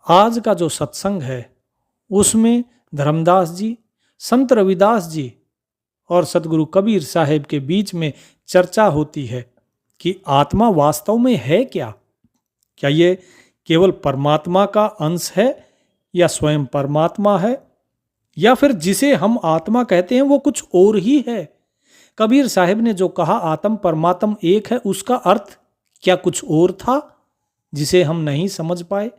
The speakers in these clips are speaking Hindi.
आज का जो सत्संग है उसमें धर्मदास जी, संत रविदास जी और सतगुरु कबीर साहेब के बीच में चर्चा होती है कि आत्मा वास्तव में है क्या। क्या ये केवल परमात्मा का अंश है या स्वयं परमात्मा है, या फिर जिसे हम आत्मा कहते हैं वो कुछ और ही है। कबीर साहब ने जो कहा आत्म परमात्म एक है, उसका अर्थ क्या कुछ और था जिसे हम नहीं समझ पाए।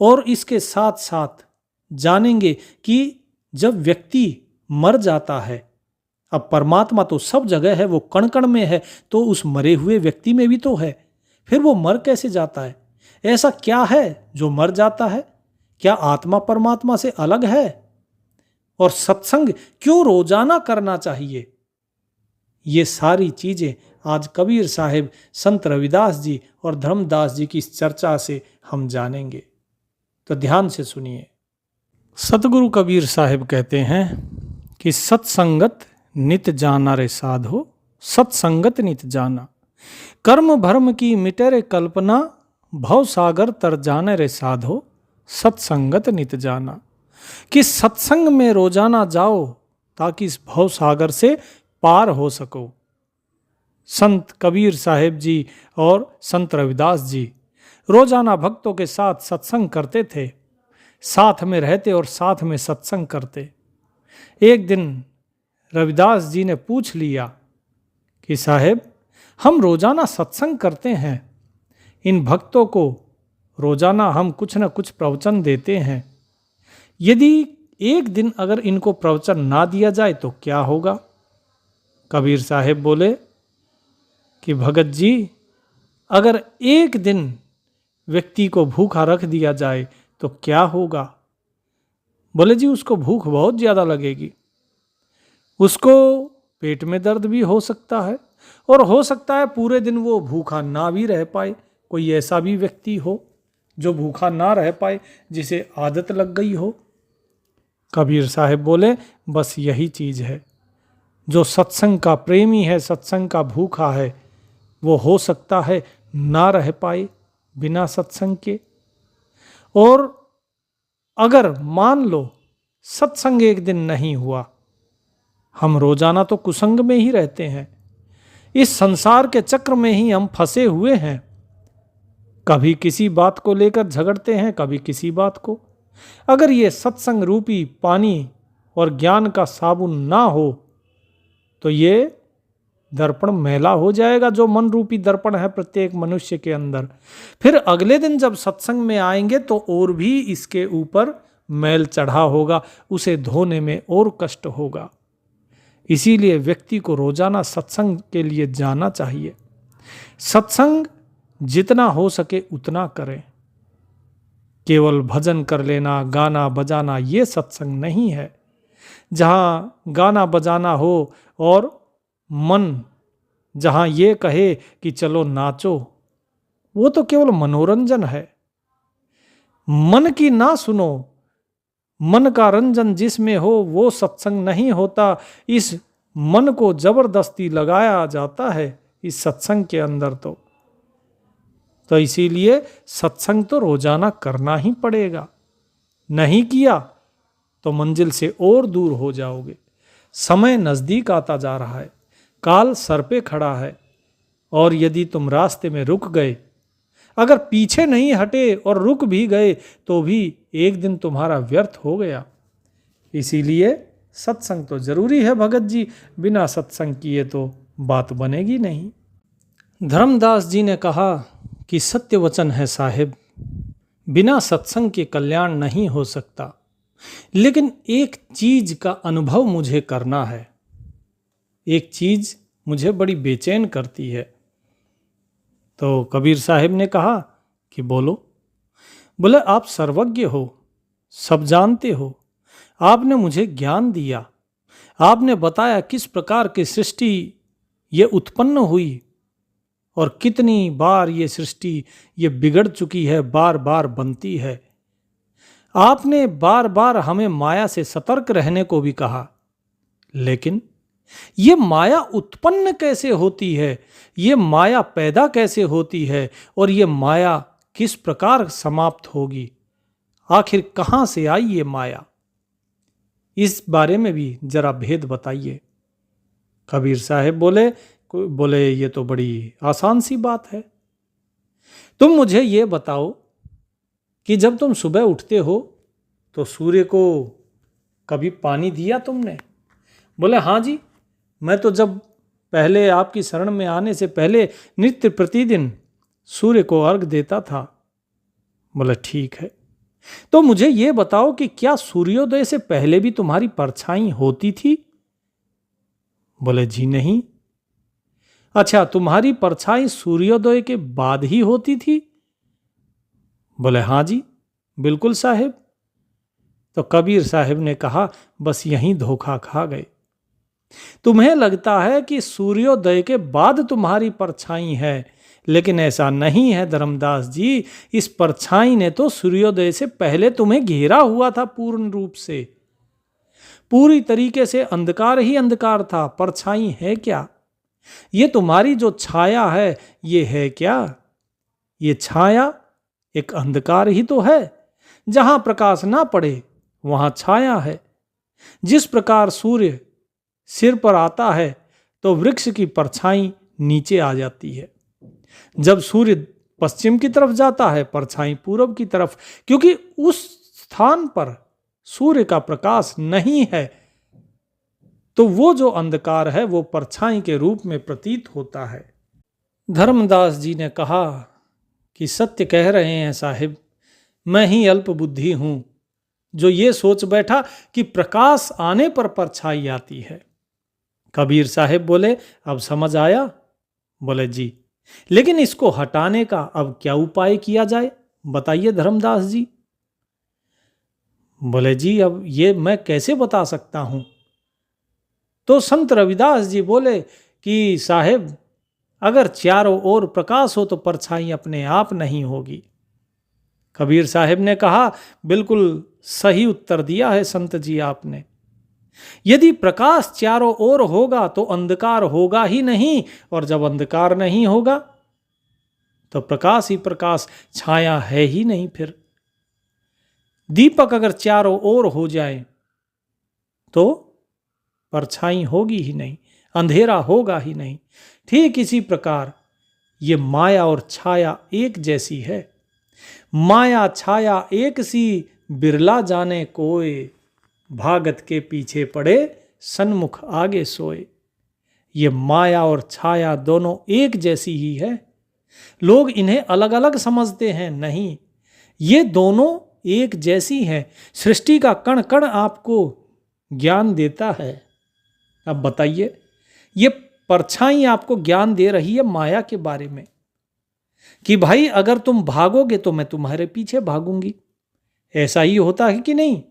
और इसके साथ साथ जानेंगे कि जब व्यक्ति मर जाता है, अब परमात्मा तो सब जगह है, वो कण कण में है, तो उस मरे हुए व्यक्ति में भी तो है, फिर वो मर कैसे जाता है। ऐसा क्या है जो मर जाता है? क्या आत्मा परमात्मा से अलग है? और सत्संग क्यों रोजाना करना चाहिए? ये सारी चीजें आज कबीर साहिब, संत रविदास जी और धर्मदास जी की इस चर्चा से हम जानेंगे। तो ध्यान से सुनिए। सतगुरु कबीर साहिब कहते हैं कि सत्संगत नित जाना रे साधो, सत्संगत नित जाना, कर्म भर्म की मिटे रे कल्पना, भव सागर तर जाने रे साधो, सत्संगत नित जाना। कि सत्संग में रोजाना जाओ ताकि इस भव सागर से पार हो सको। संत कबीर साहेब जी और संत रविदास जी रोजाना भक्तों के साथ सत्संग करते थे, साथ में रहते और साथ में सत्संग करते। एक दिन रविदास जी ने पूछ लिया कि साहेब, हम रोजाना सत्संग करते हैं, इन भक्तों को रोजाना हम कुछ न कुछ प्रवचन देते हैं, यदि एक दिन अगर इनको प्रवचन ना दिया जाए तो क्या होगा? कबीर साहेब बोले कि भगत जी, अगर एक दिन व्यक्ति को भूखा रख दिया जाए तो क्या होगा? बोले जी, उसको भूख बहुत ज़्यादा लगेगी, उसको पेट में दर्द भी हो सकता है और हो सकता है पूरे दिन वो भूखा ना भी रह पाए। कोई ऐसा भी व्यक्ति हो जो भूखा ना रह पाए, जिसे आदत लग गई हो। कबीर साहब बोले, बस यही चीज़ है। जो सत्संग का प्रेमी है, सत्संग का भूखा है, वो हो सकता है ना रह पाए बिना सत्संग के। और अगर मान लो सत्संग एक दिन नहीं हुआ, हम रोजाना तो कुसंग में ही रहते हैं, इस संसार के चक्र में ही हम फंसे हुए हैं। कभी किसी बात को लेकर झगड़ते हैं, कभी किसी बात को। अगर ये सत्संग रूपी पानी और ज्ञान का साबुन ना हो तो ये दर्पण मैला हो जाएगा, जो मन रूपी दर्पण है प्रत्येक मनुष्य के अंदर। फिर अगले दिन जब सत्संग में आएंगे तो और भी इसके ऊपर मैल चढ़ा होगा, उसे धोने में और कष्ट होगा। इसीलिए व्यक्ति को रोजाना सत्संग के लिए जाना चाहिए। सत्संग जितना हो सके उतना करें। केवल भजन कर लेना, गाना बजाना, ये सत्संग नहीं है। जहाँ गाना बजाना हो और मन जहाँ ये कहे कि चलो नाचो, वो तो केवल मनोरंजन है। मन की ना सुनो, मन का रंजन जिसमें हो वो सत्संग नहीं होता। इस मन को जबरदस्ती लगाया जाता है इस सत्संग के अंदर। तो इसीलिए सत्संग तो रोजाना करना ही पड़ेगा। नहीं किया तो मंजिल से और दूर हो जाओगे। समय नज़दीक आता जा रहा है, काल सर पे खड़ा है, और यदि तुम रास्ते में रुक गए, अगर पीछे नहीं हटे और रुक भी गए तो भी एक दिन तुम्हारा व्यर्थ हो गया। इसीलिए सत्संग तो जरूरी है भगत जी, बिना सत्संग किए तो बात बनेगी नहीं। धर्मदास जी ने कहा कि सत्य वचन है साहिब, बिना सत्संग के कल्याण नहीं हो सकता, लेकिन एक चीज का अनुभव मुझे करना है, एक चीज मुझे बड़ी बेचैन करती है। तो कबीर साहिब ने कहा कि बोलो। बोले, आप सर्वज्ञ हो, सब जानते हो, आपने मुझे ज्ञान दिया, आपने बताया किस प्रकार की सृष्टि ये उत्पन्न हुई और कितनी बार ये सृष्टि ये बिगड़ चुकी है, बार बार बनती है। आपने बार बार हमें माया से सतर्क रहने को भी कहा, लेकिन ये माया उत्पन्न कैसे होती है, ये माया पैदा कैसे होती है और ये माया किस प्रकार समाप्त होगी, आखिर कहाँ से आई ये माया, इस बारे में भी जरा भेद बताइए। कबीर साहब बोले ये तो बड़ी आसान सी बात है। तुम मुझे ये बताओ कि जब तुम सुबह उठते हो तो सूर्य को कभी पानी दिया तुमने? बोले हाँ जी, मैं तो जब पहले आपकी शरण में आने से पहले नित्य प्रतिदिन सूर्य को अर्घ देता था। बोले ठीक है, तो मुझे ये बताओ कि क्या सूर्योदय से पहले भी तुम्हारी परछाई होती थी? बोले जी नहीं। अच्छा, तुम्हारी परछाई सूर्योदय के बाद ही होती थी? बोले हाँ जी बिल्कुल साहब। तो कबीर साहब ने कहा, बस यहीं धोखा खा गए। तुम्हें लगता है कि सूर्योदय के बाद तुम्हारी परछाई है, लेकिन ऐसा नहीं है धर्मदास जी। इस परछाई ने तो सूर्योदय से पहले तुम्हें घेरा हुआ था पूर्ण रूप से। पूरी तरीके से अंधकार ही अंधकार था। परछाई है क्या? ये तुम्हारी जो छाया है, ये है क्या? ये छाया एक अंधकार ही तो है। जहां प्रकाश ना पड़े वहां छाया है। जिस प्रकार सूर्य सिर पर आता है तो वृक्ष की परछाई नीचे आ जाती है। जब सूर्य पश्चिम की तरफ जाता है, परछाई पूरब की तरफ, क्योंकि उस स्थान पर सूर्य का प्रकाश नहीं है, तो वो जो अंधकार है वो परछाई के रूप में प्रतीत होता है। धर्मदास जी ने कहा कि सत्य कह रहे हैं साहिब, मैं ही अल्प बुद्धि हूं जो ये सोच बैठा कि प्रकाश आने पर परछाई आती है। कबीर साहब बोले, अब समझ आया? बोले जी, लेकिन इसको हटाने का अब क्या उपाय किया जाए, बताइए धर्मदास जी। बोले जी, अब ये मैं कैसे बता सकता हूं? तो संत रविदास जी बोले कि साहेब, अगर चारों ओर प्रकाश हो तो परछाई अपने आप नहीं होगी। कबीर साहब ने कहा, बिल्कुल सही उत्तर दिया है संत जी आपने। यदि प्रकाश चारों ओर होगा तो अंधकार होगा ही नहीं, और जब अंधकार नहीं होगा तो प्रकाश ही प्रकाश, छाया है ही नहीं। फिर दीपक अगर चारों ओर हो जाए तो परछाई होगी ही नहीं, अंधेरा होगा ही नहीं। ठीक इसी प्रकार ये माया और छाया एक जैसी है। माया छाया एक सी, बिरला जाने कोय, भागत के पीछे पड़े सन्मुख आगे सोए। ये माया और छाया दोनों एक जैसी ही है। लोग इन्हें अलग अलग समझते हैं, नहीं, ये दोनों एक जैसी हैं। सृष्टि का कण कण आपको ज्ञान देता है। अब बताइए, ये परछाई आपको ज्ञान दे रही है माया के बारे में कि भाई अगर तुम भागोगे तो मैं तुम्हारे पीछे भागूंगी। ऐसा ही होता है कि नहीं?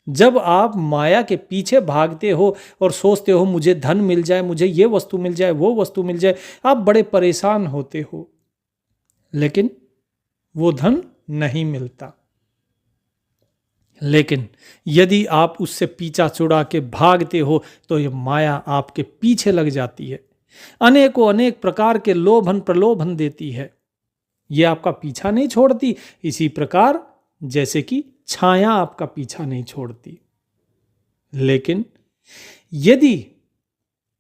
जब आप माया के पीछे भागते हो और सोचते हो मुझे धन मिल जाए, मुझे ये वस्तु मिल जाए, वो वस्तु मिल जाए, आप बड़े परेशान होते हो, लेकिन वो धन नहीं मिलता। लेकिन यदि आप उससे पीछा छुड़ा के भागते हो तो ये माया आपके पीछे लग जाती है, अनेकों अनेक प्रकार के लोभन प्रलोभन देती है। ये आपका पीछा नहीं छोड़ती, इसी प्रकार जैसे कि छाया आपका पीछा नहीं छोड़ती। लेकिन यदि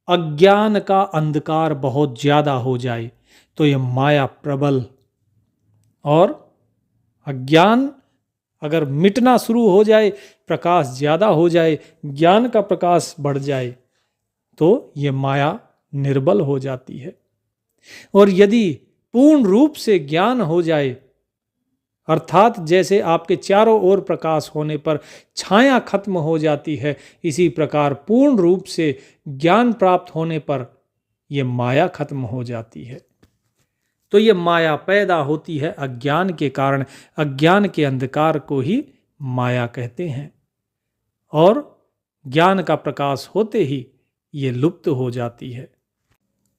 अज्ञान का अंधकार बहुत ज्यादा हो जाए तो यह माया प्रबल, और अज्ञान अगर मिटना शुरू हो जाए, प्रकाश ज्यादा हो जाए, ज्ञान का प्रकाश बढ़ जाए, तो यह माया निर्बल हो जाती है। और यदि पूर्ण रूप से ज्ञान हो जाए, अर्थात जैसे आपके चारों ओर प्रकाश होने पर छाया खत्म हो जाती है, इसी प्रकार पूर्ण रूप से ज्ञान प्राप्त होने पर यह माया खत्म हो जाती है। तो यह माया पैदा होती है अज्ञान के कारण। अज्ञान के अंधकार को ही माया कहते हैं, और ज्ञान का प्रकाश होते ही ये लुप्त हो जाती है।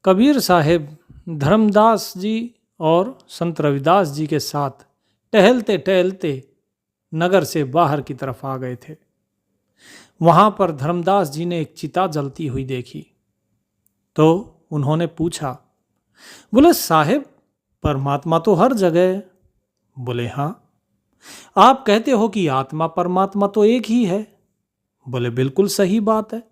कबीर साहब धर्मदास जी और संत रविदास जी के साथ टहलते टहलते नगर से बाहर की तरफ आ गए थे। वहां पर धर्मदास जी ने एक चिता जलती हुई देखी, तो उन्होंने पूछा, बोले साहेब, परमात्मा तो हर जगह है। बोले हाँ। आप कहते हो कि आत्मा परमात्मा तो एक ही है। बोले बिल्कुल सही बात है।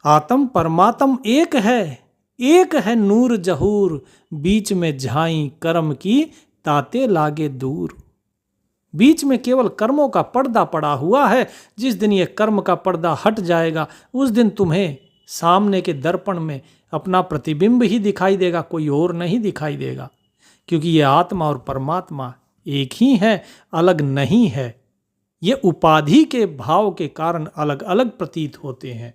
आत्म परमात्म एक है नूर जहूर, बीच में झाई कर्म की ताते लागे दूर। बीच में केवल कर्मों का पर्दा पड़ा हुआ है। जिस दिन ये कर्म का पर्दा हट जाएगा, उस दिन तुम्हें सामने के दर्पण में अपना प्रतिबिंब ही दिखाई देगा, कोई और नहीं दिखाई देगा। क्योंकि ये आत्मा और परमात्मा एक ही है, अलग नहीं है। ये उपाधि के भाव के कारण अलग अलग प्रतीत होते हैं।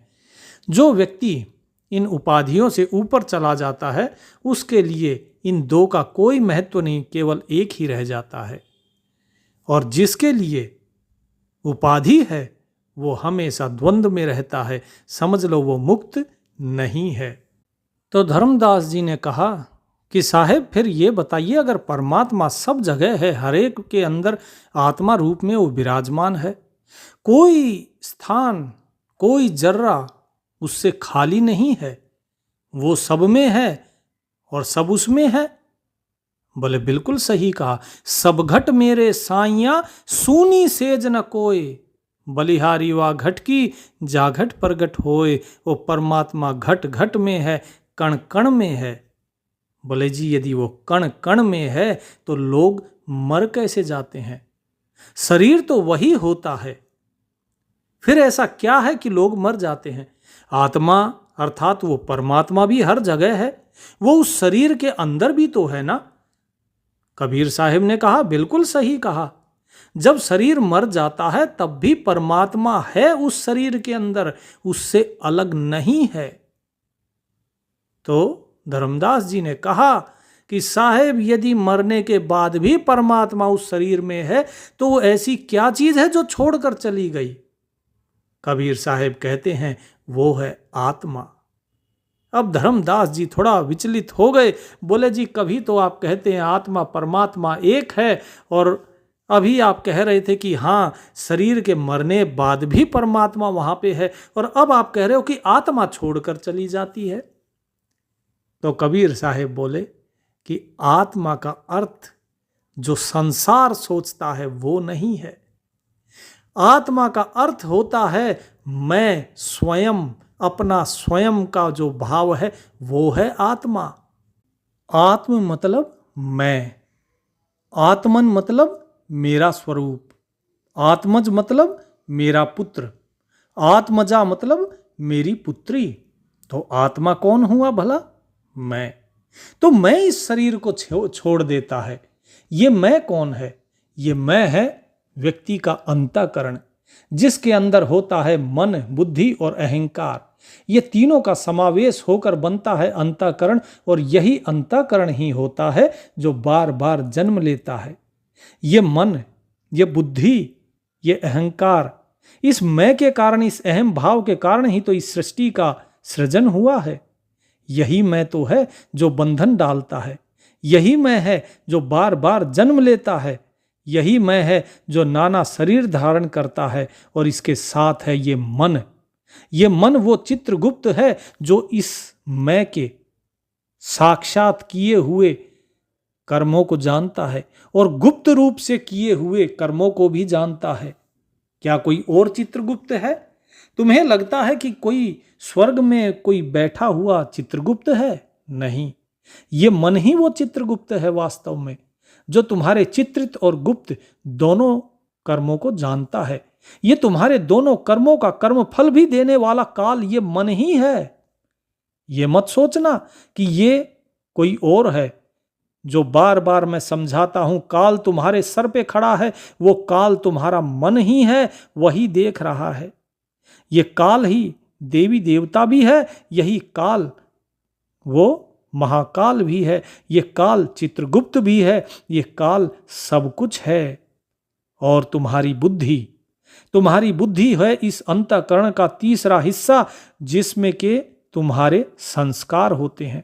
जो व्यक्ति इन उपाधियों से ऊपर चला जाता है, उसके लिए इन दो का कोई महत्व नहीं, केवल एक ही रह जाता है। और जिसके लिए उपाधि है, वो हमेशा द्वंद्व में रहता है। समझ लो वो मुक्त नहीं है। तो धर्मदास जी ने कहा कि साहेब फिर ये बताइए, अगर परमात्मा सब जगह है, हर एक के अंदर आत्मा रूप में वो विराजमान है, कोई स्थान कोई जर्रा उससे खाली नहीं है, वो सब में है और सब उसमें है। बोले बिल्कुल सही कहा। सब घट मेरे साइया, सूनी सेज न कोय, बलिहारी वा घट की जा घट प्रगट होए। वो परमात्मा घट घट में है, कण कण में है। बोले जी यदि वो कण कण में है तो लोग मर कैसे जाते हैं? शरीर तो वही होता है, फिर ऐसा क्या है कि लोग मर जाते हैं? आत्मा अर्थात वो परमात्मा भी हर जगह है, वो उस शरीर के अंदर भी तो है ना। कबीर साहिब ने कहा बिल्कुल सही कहा। जब शरीर मर जाता है तब भी परमात्मा है उस शरीर के अंदर, उससे अलग नहीं है। तो धर्मदास जी ने कहा कि साहेब यदि मरने के बाद भी परमात्मा उस शरीर में है तो वो ऐसी क्या चीज है जो छोड़कर चली गई? कबीर साहेब कहते हैं वो है आत्मा। अब धर्मदास जी थोड़ा विचलित हो गए। बोले जी कभी तो आप कहते हैं आत्मा परमात्मा एक है, और अभी आप कह रहे थे कि हाँ शरीर के मरने बाद भी परमात्मा वहां पे है, और अब आप कह रहे हो कि आत्मा छोड़कर चली जाती है। तो कबीर साहेब बोले कि आत्मा का अर्थ जो संसार सोचता है वो नहीं है। आत्मा का अर्थ होता है मैं स्वयं, अपना स्वयं का जो भाव है वो है आत्मा। आत्म मतलब मैं, आत्मन मतलब मेरा स्वरूप, आत्मज मतलब मेरा पुत्र, आत्मजा मतलब मेरी पुत्री। तो आत्मा कौन हुआ भला? मैं। तो मैं इस शरीर को छोड़ देता है। ये मैं कौन है? ये मैं है व्यक्ति का अंतःकरण, जिसके अंदर होता है मन, बुद्धि और अहंकार। ये तीनों का समावेश होकर बनता है अंतःकरण, और यही अंतःकरण ही होता है जो बार बार जन्म लेता है। ये मन, ये बुद्धि, ये अहंकार, इस मैं के कारण, इस अहम भाव के कारण ही तो इस सृष्टि का सृजन हुआ है। यही मैं तो है जो बंधन डालता है, यही मैं है जो बार बार जन्म लेता है, यही मैं है जो नाना शरीर धारण करता है। और इसके साथ है ये मन। ये मन वो चित्रगुप्त है जो इस मैं के साक्षात किए हुए कर्मों को जानता है और गुप्त रूप से किए हुए कर्मों को भी जानता है। क्या कोई और चित्रगुप्त है? तुम्हें लगता है कि कोई स्वर्ग में कोई बैठा हुआ चित्रगुप्त है? नहीं, ये मन ही वो चित्रगुप्त है वास्तव में, जो तुम्हारे चित्रित और गुप्त दोनों कर्मों को जानता है। ये तुम्हारे दोनों कर्मों का कर्म फल भी देने वाला काल ये मन ही है। ये मत सोचना कि ये कोई और है। जो बार बार मैं समझाता हूं काल तुम्हारे सर पे खड़ा है, वो काल तुम्हारा मन ही है, वही देख रहा है। ये काल ही देवी देवता भी है, यही काल वो महाकाल भी है, ये काल चित्रगुप्त भी है, ये काल सब कुछ है। और तुम्हारी बुद्धि है इस अंतःकरण का तीसरा हिस्सा, जिसमें के तुम्हारे संस्कार होते हैं।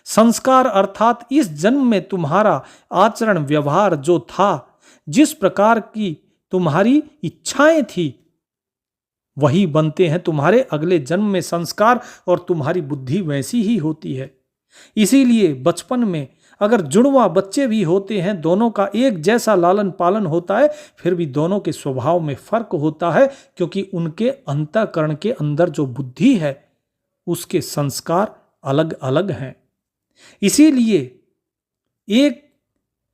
संस्कार अर्थात इस जन्म में तुम्हारा आचरण व्यवहार जो था, जिस प्रकार की तुम्हारी इच्छाएं थी, वही बनते हैं तुम्हारे अगले जन्म में संस्कार, और तुम्हारी बुद्धि वैसी ही होती है। इसीलिए बचपन में अगर जुड़वा बच्चे भी होते हैं, दोनों का एक जैसा लालन पालन होता है, फिर भी दोनों के स्वभाव में फर्क होता है, क्योंकि उनके अंतःकरण के अंदर जो बुद्धि है उसके संस्कार अलग अलग हैं। इसीलिए एक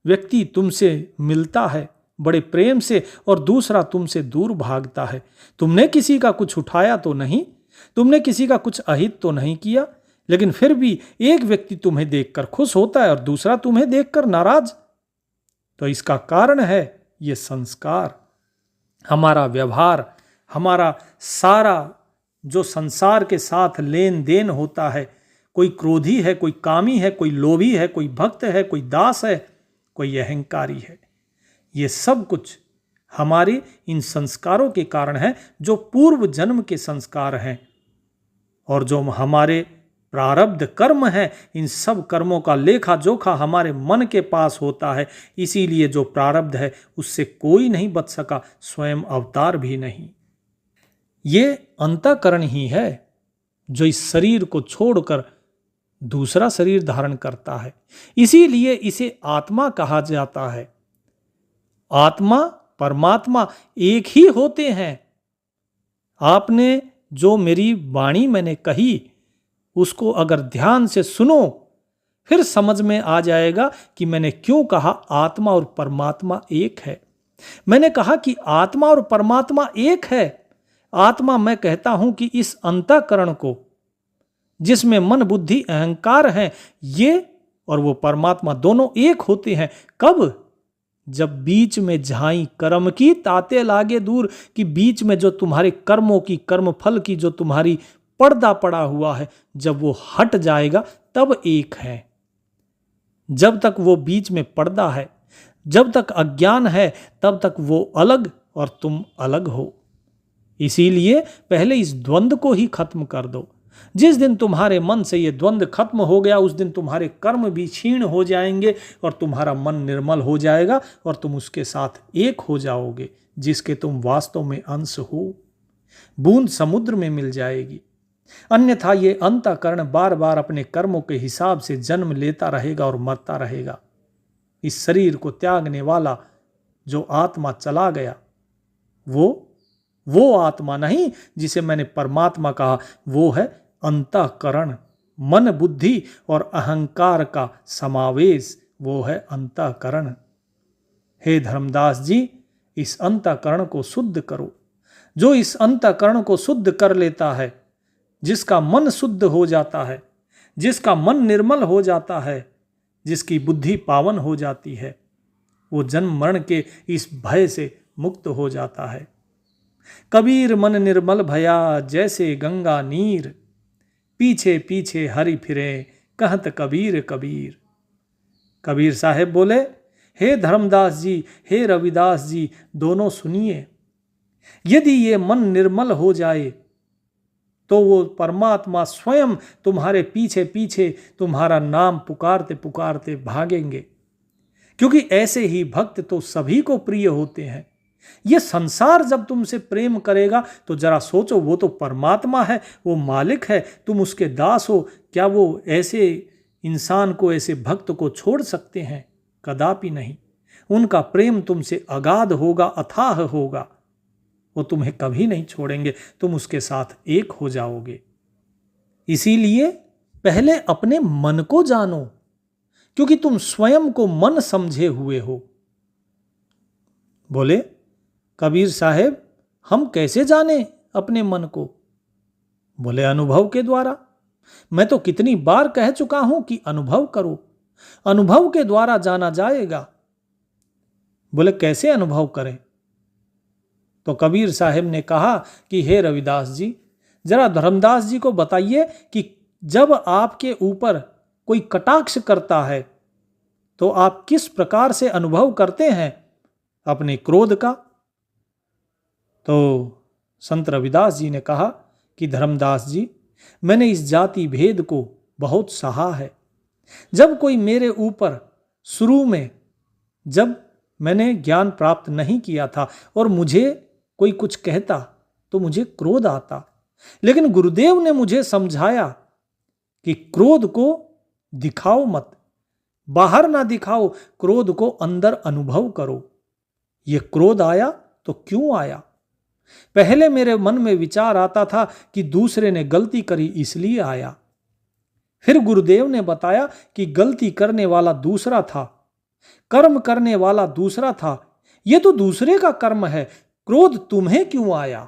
व्यक्ति तुमसे मिलता है बड़े प्रेम से और दूसरा तुमसे दूर भागता है। तुमने किसी का कुछ उठाया तो नहीं, तुमने किसी का कुछ अहित तो नहीं किया, लेकिन फिर भी एक व्यक्ति तुम्हें देखकर खुश होता है और दूसरा तुम्हें देखकर नाराज। तो इसका कारण है ये संस्कार, हमारा व्यवहार, हमारा सारा जो संसार के साथ लेन देन होता है। कोई क्रोधी है, कोई कामी है, कोई लोभी है, कोई भक्त है, कोई दास है, कोई अहंकारी है। ये सब कुछ हमारे इन संस्कारों के कारण है, जो पूर्व जन्म के संस्कार हैं। और जो हमारे प्रारब्ध कर्म है, इन सब कर्मों का लेखा जोखा हमारे मन के पास होता है। इसीलिए जो प्रारब्ध है उससे कोई नहीं बच सका, स्वयं अवतार भी नहीं। ये अंतःकरण ही है जो इस शरीर को छोड़कर दूसरा शरीर धारण करता है। इसीलिए इसे आत्मा कहा जाता है। आत्मा परमात्मा एक ही होते हैं। आपने जो मेरी वाणी मैंने कही उसको अगर ध्यान से सुनो, फिर समझ में आ जाएगा कि मैंने क्यों कहा आत्मा और परमात्मा एक है। मैंने कहा कि आत्मा और परमात्मा एक है। आत्मा मैं कहता हूं कि इस अंतःकरण को, जिसमें मन बुद्धि अहंकार हैं, ये और वो परमात्मा दोनों एक होते हैं। कब? जब बीच में झाई कर्म की ताते लागे दूर, कि बीच में जो तुम्हारे कर्मों की, कर्म फल की जो तुम्हारी पर्दा पड़ा हुआ है, जब वो हट जाएगा तब एक है। जब तक वो बीच में पर्दा है, जब तक अज्ञान है, तब तक वो अलग और तुम अलग हो। इसीलिए पहले इस द्वंद्व को ही खत्म कर दो। जिस दिन तुम्हारे मन से ये द्वंद्व खत्म हो गया, उस दिन तुम्हारे कर्म भी क्षीण हो जाएंगे और तुम्हारा मन निर्मल हो जाएगा और तुम उसके साथ एक हो जाओगे, जिसके तुम वास्तव में अंश हो। बूंद समुद्र में मिल जाएगी। अन्यथा ये अंतःकरण बार बार अपने कर्मों के हिसाब से जन्म लेता रहेगा और मरता रहेगा। इस शरीर को त्यागने वाला जो आत्मा चला गया, वो आत्मा नहीं जिसे मैंने परमात्मा कहा, वो है अंतःकरण। मन बुद्धि और अहंकार का समावेश, वो है अंतःकरण। हे धर्मदास जी, इस अंतःकरण को शुद्ध करो। जो इस अंतःकरण को शुद्ध कर लेता है, जिसका मन शुद्ध हो जाता है, जिसका मन निर्मल हो जाता है, जिसकी बुद्धि पावन हो जाती है, वो जन्म मरण के इस भय से मुक्त हो जाता है। कबीर मन निर्मल भया जैसे गंगा नीर, पीछे पीछे हरि फिरे कहत कबीर कबीर। कबीर साहेब बोले, हे धर्मदास जी, हे रविदास जी, दोनों सुनिए। यदि ये मन निर्मल हो जाए तो वो परमात्मा स्वयं तुम्हारे पीछे पीछे तुम्हारा नाम पुकारते पुकारते भागेंगे, क्योंकि ऐसे ही भक्त तो सभी को प्रिय होते हैं। ये संसार जब तुमसे प्रेम करेगा तो जरा सोचो, वो तो परमात्मा है, वो मालिक है, तुम उसके दास हो। क्या वो ऐसे इंसान को, ऐसे भक्त को छोड़ सकते हैं? कदापि नहीं। उनका प्रेम तुमसे अगाध होगा, अथाह होगा। वो तुम्हें कभी नहीं छोड़ेंगे, तुम उसके साथ एक हो जाओगे। इसीलिए पहले अपने मन को जानो, क्योंकि तुम स्वयं को मन समझे हुए हो। बोले कबीर साहेब, हम कैसे जाने अपने मन को? बोले अनुभव के द्वारा। मैं तो कितनी बार कह चुका हूं कि अनुभव करो, अनुभव के द्वारा जाना जाएगा। बोले कैसे अनुभव करें? तो कबीर साहेब ने कहा कि हे रविदास जी, जरा धर्मदास जी को बताइए कि जब आपके ऊपर कोई कटाक्ष करता है तो आप किस प्रकार से अनुभव करते हैं अपने क्रोध का? तो संत रविदास जी ने कहा कि धर्मदास जी, मैंने इस जाति भेद को बहुत सहा है। जब कोई मेरे ऊपर, शुरू में जब मैंने ज्ञान प्राप्त नहीं किया था और मुझे कोई कुछ कहता तो मुझे क्रोध आता, लेकिन गुरुदेव ने मुझे समझाया कि क्रोध को दिखाओ मत, बाहर ना दिखाओ, क्रोध को अंदर अनुभव करो। ये क्रोध आया तो क्यों आया? पहले मेरे मन में विचार आता था कि दूसरे ने गलती करी इसलिए आया। फिर गुरुदेव ने बताया कि गलती करने वाला दूसरा था, कर्म करने वाला दूसरा था। यह तो दूसरे का कर्म है, क्रोध तुम्हें क्यों आया?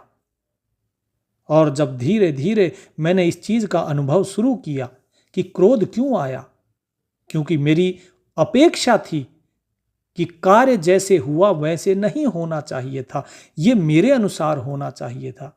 और जब धीरे धीरे मैंने इस चीज का अनुभव शुरू किया कि क्रोध क्यों आया, क्योंकि मेरी अपेक्षा थी कि कार्य जैसे हुआ वैसे नहीं होना चाहिए था, यह मेरे अनुसार होना चाहिए था।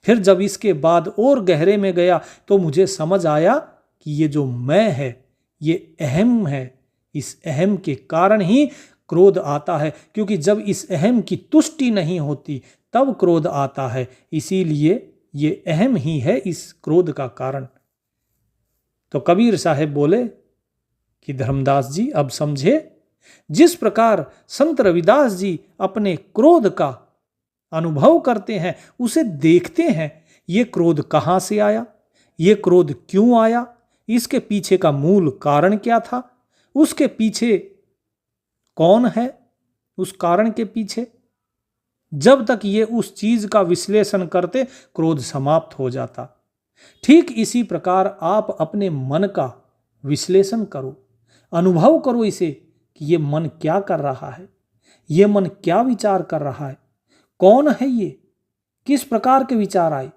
फिर जब इसके बाद और गहरे में गया तो मुझे समझ आया कि ये जो मैं है ये अहम है। इस अहम के कारण ही क्रोध आता है, क्योंकि जब इस अहम की तुष्टि नहीं होती तब क्रोध आता है। इसीलिए ये अहम ही है इस क्रोध का कारण। तो कबीर साहब बोले कि धर्मदास जी अब समझे, जिस प्रकार संत रविदास जी अपने क्रोध का अनुभव करते हैं, उसे देखते हैं, ये क्रोध कहां से आया, ये क्रोध क्यों आया, इसके पीछे का मूल कारण क्या था, उसके पीछे कौन है, उस कारण के पीछे। जब तक ये उस चीज का विश्लेषण करते, क्रोध समाप्त हो जाता। ठीक इसी प्रकार आप अपने मन का विश्लेषण करो, अनुभव करो इसे कि ये मन क्या कर रहा है, ये मन क्या विचार कर रहा है, कौन है ये, किस प्रकार के विचार आए,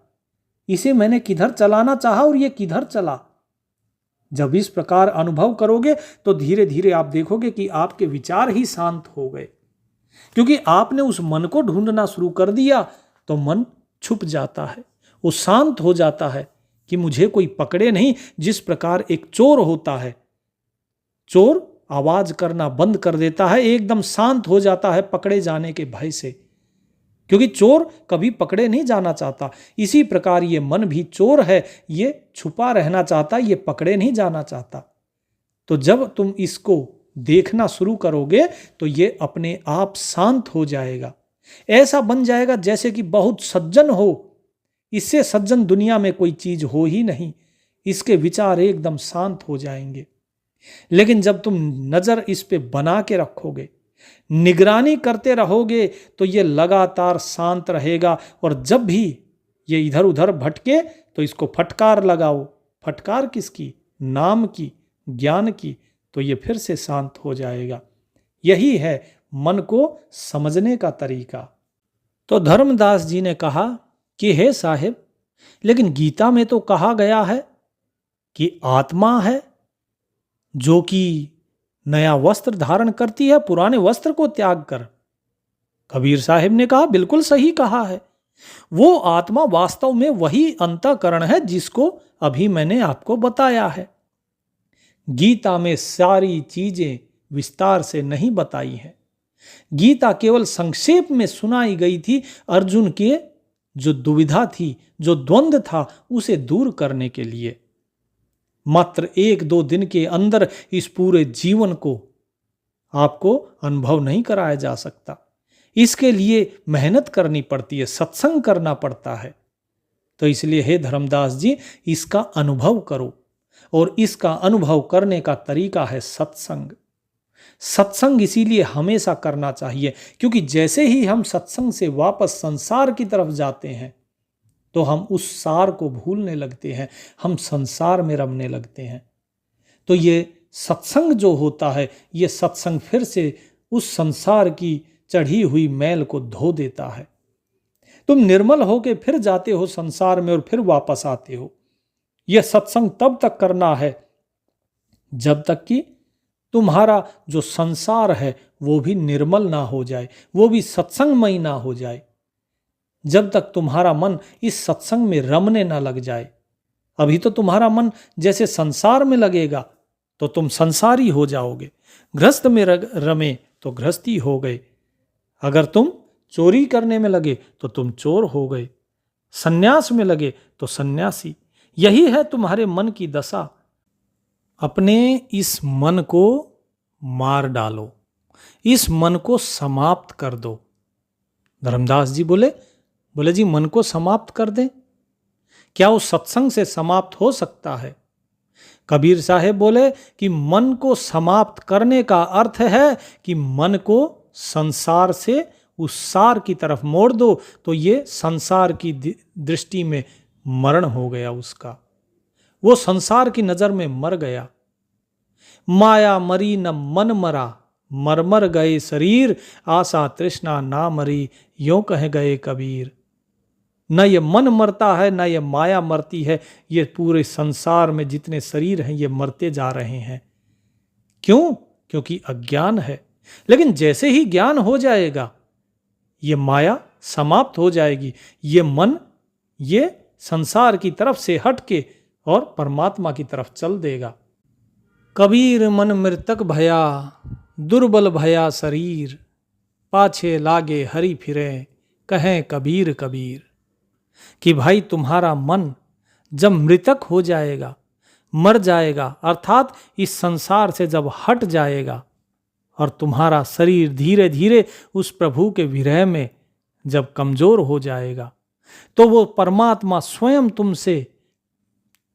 इसे मैंने किधर चलाना चाहा और ये किधर चला। जब इस प्रकार अनुभव करोगे तो धीरे धीरे आप देखोगे कि आपके विचार ही शांत हो गए, क्योंकि आपने उस मन को ढूंढना शुरू कर दिया तो मन छुप जाता है, वो शांत हो जाता है कि मुझे कोई पकड़े नहीं। जिस प्रकार एक चोर होता है, चोर आवाज करना बंद कर देता है, एकदम शांत हो जाता है पकड़े जाने के भय से, क्योंकि चोर कभी पकड़े नहीं जाना चाहता। इसी प्रकार ये मन भी चोर है, ये छुपा रहना चाहता, ये पकड़े नहीं जाना चाहता। तो जब तुम इसको देखना शुरू करोगे तो ये अपने आप शांत हो जाएगा, ऐसा बन जाएगा जैसे कि बहुत सज्जन हो। इससे सज्जन दुनिया में कोई चीज हो ही नहीं, इसके विचार एकदम शांत हो जाएंगे। लेकिन जब तुम नजर इस पे बना के रखोगे, निगरानी करते रहोगे, तो ये लगातार शांत रहेगा। और जब भी ये इधर उधर भटके तो इसको फटकार लगाओ। फटकार किसकी? नाम की, ज्ञान की। तो ये फिर से शांत हो जाएगा। यही है मन को समझने का तरीका। तो धर्मदास जी ने कहा कि हे साहिब, लेकिन गीता में तो कहा गया है कि आत्मा है जो कि नया वस्त्र धारण करती है, पुराने वस्त्र को त्याग कर। कबीर साहिब ने कहा बिल्कुल सही कहा है। वो आत्मा वास्तव में वही अंतःकरण है जिसको अभी मैंने आपको बताया है। गीता में सारी चीजें विस्तार से नहीं बताई हैं। गीता केवल संक्षेप में सुनाई गई थी, अर्जुन के जो दुविधा थी, जो द्वंद्व था, उसे दूर करने के लिए। मात्र 1-2 दिन के अंदर इस पूरे जीवन को आपको अनुभव नहीं कराया जा सकता। इसके लिए मेहनत करनी पड़ती है, सत्संग करना पड़ता है। तो इसलिए हे धर्मदास जी, इसका अनुभव करो, और इसका अनुभव करने का तरीका है सत्संग। सत्संग इसीलिए हमेशा करना चाहिए, क्योंकि जैसे ही हम सत्संग से वापस संसार की तरफ जाते हैं तो हम उस सार को भूलने लगते हैं, हम संसार में रमने लगते हैं। तो ये सत्संग जो होता है, ये सत्संग फिर से उस संसार की चढ़ी हुई मैल को धो देता है। तुम निर्मल होके फिर जाते हो संसार में और फिर वापस आते हो। यह सत्संग तब तक करना है जब तक कि तुम्हारा जो संसार है वो भी निर्मल ना हो जाए, वो भी सत्संगमय ना हो जाए। जब तक तुम्हारा मन इस सत्संग में रमने ना लग जाए। अभी तो तुम्हारा मन जैसे संसार में लगेगा तो तुम संसारी हो जाओगे, गृहस्थ में रमे तो गृहस्थी हो गए, अगर तुम चोरी करने में लगे तो तुम चोर हो गए, सन्यास में लगे तो सन्यासी। यही है तुम्हारे मन की दशा। अपने इस मन को मार डालो, इस मन को समाप्त कर दो। धर्मदास जी बोले जी मन को समाप्त कर दें, क्या वो सत्संग से समाप्त हो सकता है? कबीर साहब बोले कि मन को समाप्त करने का अर्थ है कि मन को संसार से उस सार की तरफ मोड़ दो, तो ये संसार की दृष्टि में मरण हो गया उसका, वो संसार की नजर में मर गया। माया मरी न मन मरा, मर मर गए शरीर, आशा तृष्णा ना मरी, यों कह गए कबीर। न ये मन मरता है न ये माया मरती है, ये पूरे संसार में जितने शरीर हैं ये मरते जा रहे हैं। क्यों? क्योंकि अज्ञान है। लेकिन जैसे ही ज्ञान हो जाएगा ये माया समाप्त हो जाएगी, ये मन ये संसार की तरफ से हट के और परमात्मा की तरफ चल देगा। कबीर मन मृतक भया, दुर्बल भया शरीर, पाछे लागे हरि फिरे, कहें कबीर कबीर। कि भाई तुम्हारा मन जब मृतक हो जाएगा, मर जाएगा, अर्थात इस संसार से जब हट जाएगा और तुम्हारा शरीर धीरे धीरे उस प्रभु के विरह में जब कमजोर हो जाएगा, तो वो परमात्मा स्वयं तुमसे,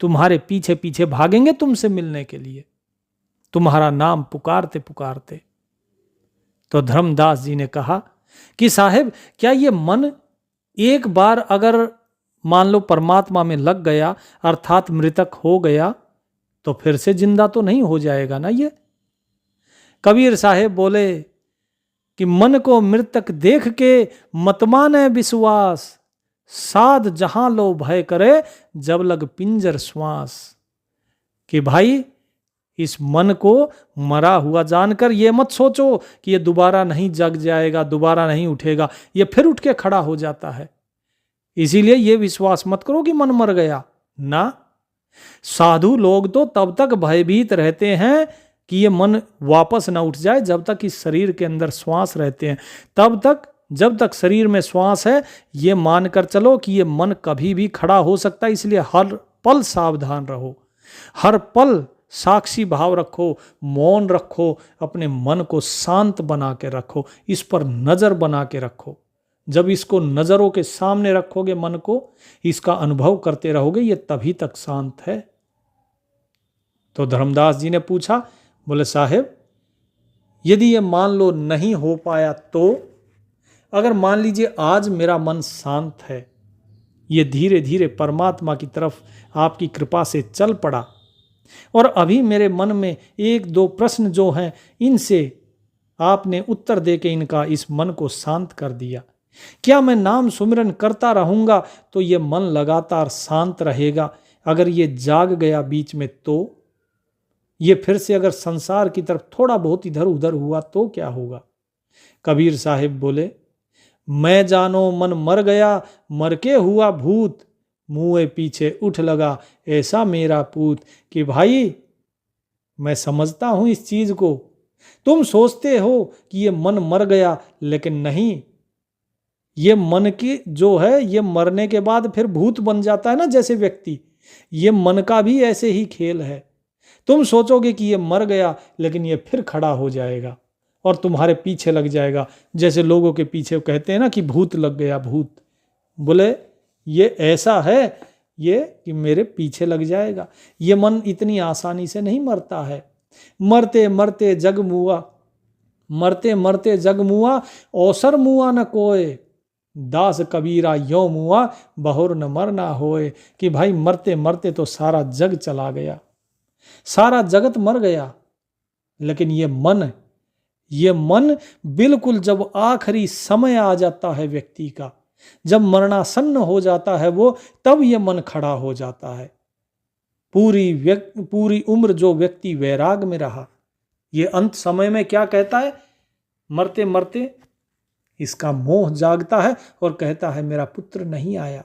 तुम्हारे पीछे पीछे भागेंगे तुमसे मिलने के लिए, तुम्हारा नाम पुकारते पुकारते। तो धर्मदास जी ने कहा कि साहब क्या ये मन एक बार अगर मान लो परमात्मा में लग गया, अर्थात मृतक हो गया, तो फिर से जिंदा तो नहीं हो जाएगा ना ये। कबीर साहेब बोले कि मन को मृतक देख के मत माने विश्वास, साध जहां लो भय करे, जब लग पिंजर श्वास। कि भाई इस मन को मरा हुआ जानकर ये मत सोचो कि ये दोबारा नहीं जग जाएगा, दोबारा नहीं उठेगा, ये फिर उठ के खड़ा हो जाता है। इसीलिए ये विश्वास मत करो कि मन मर गया ना। साधु लोग तो तब तक भयभीत रहते हैं कि ये मन वापस ना उठ जाए, जब तक इस शरीर के अंदर श्वास रहते हैं, तब तक जब तक शरीर में श्वास है ये मानकर चलो कि ये मन कभी भी खड़ा हो सकता है। इसलिए हर पल सावधान रहो, हर पल साक्षी भाव रखो, मौन रखो, अपने मन को शांत बना के रखो, इस पर नजर बना के रखो। जब इसको नजरों के सामने रखोगे, मन को इसका अनुभव करते रहोगे, ये तभी तक शांत है। तो धर्मदास जी ने पूछा, बोले साहेब यदि ये मान लो नहीं हो पाया तो? अगर मान लीजिए आज मेरा मन शांत है, ये धीरे धीरे परमात्मा की तरफ आपकी कृपा से चल पड़ा, और अभी मेरे मन में एक दो प्रश्न जो हैं इनसे आपने उत्तर देके इनका इस मन को शांत कर दिया, क्या मैं नाम सुमिरन करता रहूंगा तो ये मन लगातार शांत रहेगा? अगर ये जाग गया बीच में तो? ये फिर से अगर संसार की तरफ थोड़ा बहुत इधर उधर हुआ तो क्या होगा? कबीर साहिब बोले, मैं जानो मन मर गया, मर के हुआ भूत, मुँह पीछे उठ लगा ऐसा मेरा पूत। कि भाई मैं समझता हूं इस चीज को, तुम सोचते हो कि ये मन मर गया, लेकिन नहीं, ये मन की जो है ये मरने के बाद फिर भूत बन जाता है ना, जैसे व्यक्ति, ये मन का भी ऐसे ही खेल है। तुम सोचोगे कि ये मर गया, लेकिन ये फिर खड़ा हो जाएगा और तुम्हारे पीछे लग जाएगा, जैसे लोगों के पीछे कहते हैं ना कि भूत लग गया भूत। बोले ये ऐसा है ये कि मेरे पीछे लग जाएगा। ये मन इतनी आसानी से नहीं मरता है। मरते मरते जग मुआ, मरते मरते जग मुआ, औसर मुआ न कोय, दास कबीरा यो मुआ, बहुर न मरना होए। कि भाई मरते मरते तो सारा जग चला गया, सारा जगत मर गया, लेकिन ये मन बिल्कुल जब आखिरी समय आ जाता है व्यक्ति का, जब मरणासन्न हो जाता है वो, तब ये मन खड़ा हो जाता है। पूरी उम्र जो व्यक्ति वैराग में रहा, ये अंत समय में क्या कहता है? मरते मरते इसका मोह जागता है और कहता है मेरा पुत्र नहीं आया,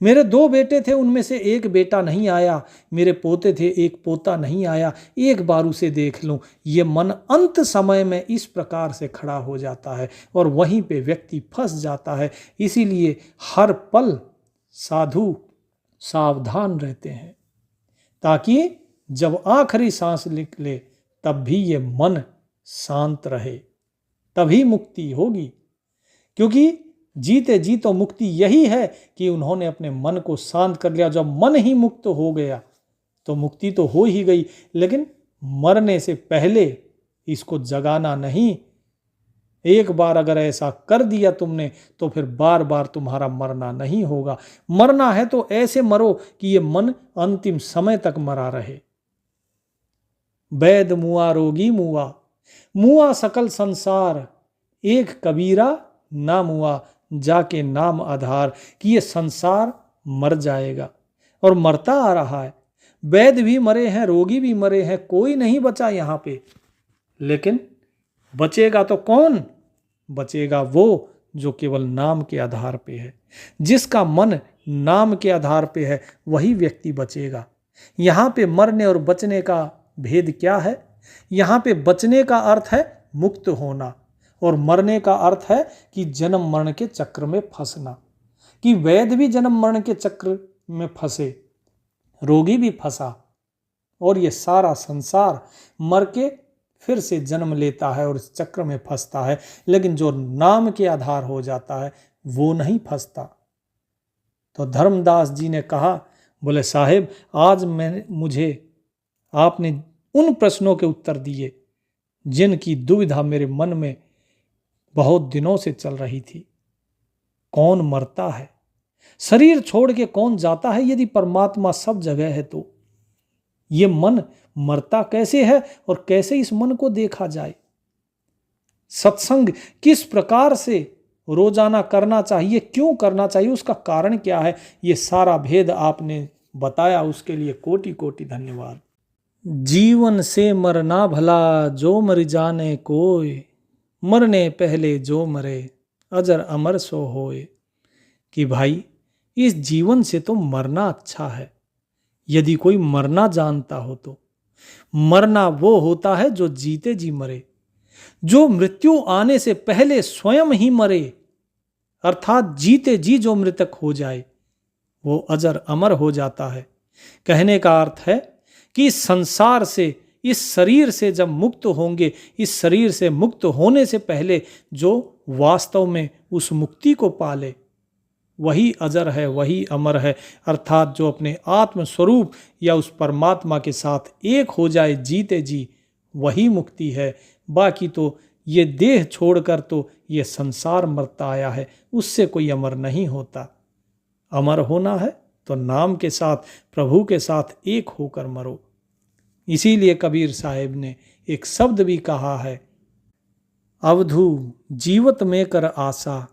मेरे 2 बेटे थे उनमें से एक बेटा नहीं आया, मेरे पोते थे एक पोता नहीं आया, एक बार उसे देख लूं। ये मन अंत समय में इस प्रकार से खड़ा हो जाता है और वहीं पे व्यक्ति फंस जाता है। इसीलिए हर पल साधु सावधान रहते हैं, ताकि जब आखिरी सांस निकले तब भी ये मन शांत रहे, तभी मुक्ति होगी। क्योंकि जीते जी तो मुक्ति यही है कि उन्होंने अपने मन को शांत कर लिया। जब मन ही मुक्त हो गया तो मुक्ति तो हो ही गई, लेकिन मरने से पहले इसको जगाना नहीं। एक बार अगर ऐसा कर दिया तुमने तो फिर बार बार तुम्हारा मरना नहीं होगा। मरना है तो ऐसे मरो कि ये मन अंतिम समय तक मरा रहे। वैद मुआ रोगी मुआ, मुआ सकल संसार, एक कबीरा ना मुआ, जाके नाम आधार। कि ये संसार मर जाएगा और मरता आ रहा है। वैद भी मरे हैं, रोगी भी मरे हैं, कोई नहीं बचा यहाँ पे। लेकिन बचेगा तो कौन? बचेगा वो जो केवल नाम के आधार पे है। जिसका मन नाम के आधार पे है वही व्यक्ति बचेगा। यहाँ पे मरने और बचने का भेद क्या है? यहाँ पे बचने का अर्थ है मुक्त होना, और मरने का अर्थ है कि जन्म मरण के चक्र में फंसना। कि वैद भी जन्म मरण के चक्र में फंसे, रोगी भी फंसा, और ये सारा संसार मर के फिर से जन्म लेता है और इस चक्र में फंसता है। लेकिन जो नाम के आधार हो जाता है वो नहीं फंसता। तो धर्मदास जी ने कहा, बोले साहेब आज मुझे आपने उन प्रश्नों के उत्तर दिए जिनकी दुविधा मेरे मन में बहुत दिनों से चल रही थी। कौन मरता है? शरीर छोड़ के कौन जाता है? यदि परमात्मा सब जगह है तो ये मन मरता कैसे है और कैसे इस मन को देखा जाए? सत्संग किस प्रकार से रोजाना करना चाहिए, क्यों करना चाहिए, उसका कारण क्या है, ये सारा भेद आपने बताया, उसके लिए कोटि कोटि धन्यवाद। जीवन से मरना भला, जो मर जाने कोय, मरने पहले जो मरे, अजर अमर सो होए। कि भाई इस जीवन से तो मरना अच्छा है। यदि कोई मरना जानता हो तो मरना वो होता है जो जीते जी मरे, जो मृत्यु आने से पहले स्वयं ही मरे, अर्थात जीते जी जो मृतक हो जाए वो अजर अमर हो जाता है। कहने का अर्थ है कि संसार से, इस शरीर से जब मुक्त होंगे, इस शरीर से मुक्त होने से पहले जो वास्तव में उस मुक्ति को पाले वही अजर है, वही अमर है। अर्थात जो अपने आत्म स्वरूप या उस परमात्मा के साथ एक हो जाए जीते जी, वही मुक्ति है। बाकी तो ये देह छोड़कर तो ये संसार मरता आया है, उससे कोई अमर नहीं होता। अमर होना है तो नाम के साथ, प्रभु के साथ एक होकर मरो। इसीलिए कबीर साहिब ने एक शब्द भी कहा है, अवधू जीवत में कर आशा,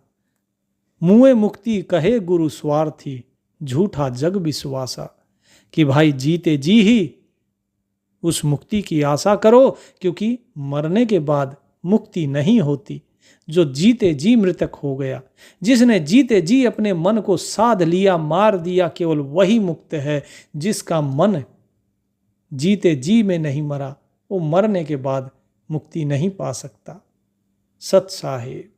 मुए मुक्ति कहे गुरु स्वार्थी, झूठा जग विश्वासा। कि भाई जीते जी ही उस मुक्ति की आशा करो, क्योंकि मरने के बाद मुक्ति नहीं होती। जो जीते जी मृतक हो गया, जिसने जीते जी अपने मन को साध लिया, मार दिया, केवल वही मुक्त है। जिसका मन जीते जी में नहीं मरा, वो मरने के बाद मुक्ति नहीं पा सकता। सत साहिब।